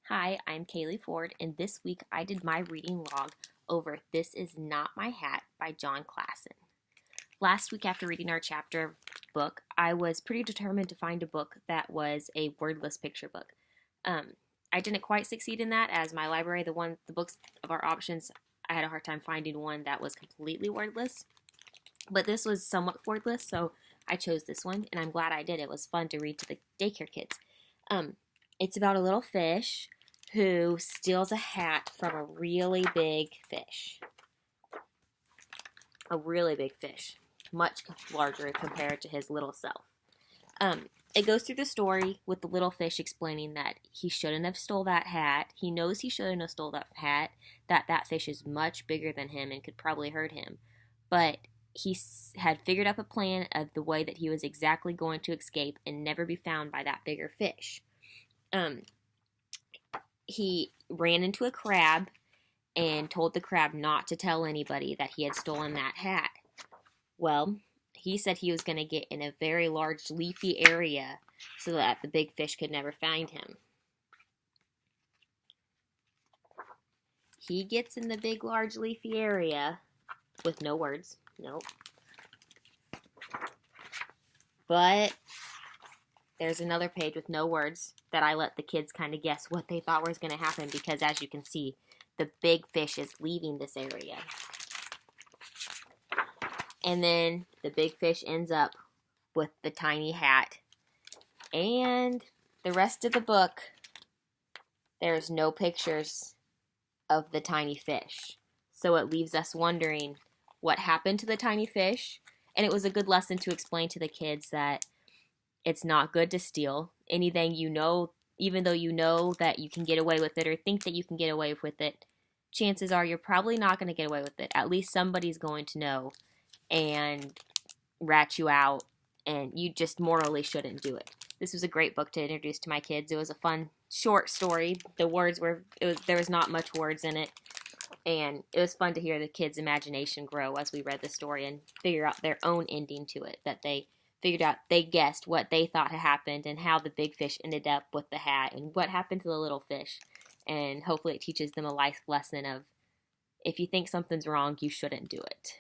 Hi, I'm Kaylee Ford, and this week I did my reading log over This Is Not My Hat by John Klassen. Last week, after reading our chapter book, I was pretty determined to find a book that was a wordless picture book. Um, I didn't quite succeed in that, as my library, the books of our options, I had a hard time finding one that was completely wordless. But this was somewhat wordless, so I chose this one, and I'm glad I did. It was fun to read to the daycare kids. Um, it's about a little fish who steals a hat from a really big fish. A really big fish, much larger compared to his little self. It goes through the story with the little fish explaining that he shouldn't have stole that hat. He knows he shouldn't have stole that hat, that fish is much bigger than him and could probably hurt him. But he had figured up a plan of the way that he was exactly going to escape and never be found by that bigger fish. He ran into a crab and told the crab not to tell anybody that he had stolen that hat. Well, he said he was going to get in a very large leafy area so that the big fish could never find him. He gets in the big large leafy area with no words. Nope. But there's another page with no words that I let the kids kind of guess what they thought was going to happen, because as you can see, the big fish is leaving this area. And then the big fish ends up with the tiny hat. And the rest of the book, there's no pictures of the tiny fish. So it leaves us wondering what happened to the tiny fish. And it was a good lesson to explain to the kids that it's not good to steal anything you know, even though you know that you can get away with it or think that you can get away with it. Chances are you're probably not going to get away with it. At least somebody's going to know and rat you out, and you just morally shouldn't do it. This was a great book to introduce to my kids. It was a fun, short story. There was not much words in it, and it was fun to hear the kids' imagination grow as we read the story and figure out their own ending to it, that they guessed what they thought had happened and how the big fish ended up with the hat and what happened to the little fish. And hopefully it teaches them a life lesson of, if you think something's wrong, you shouldn't do it.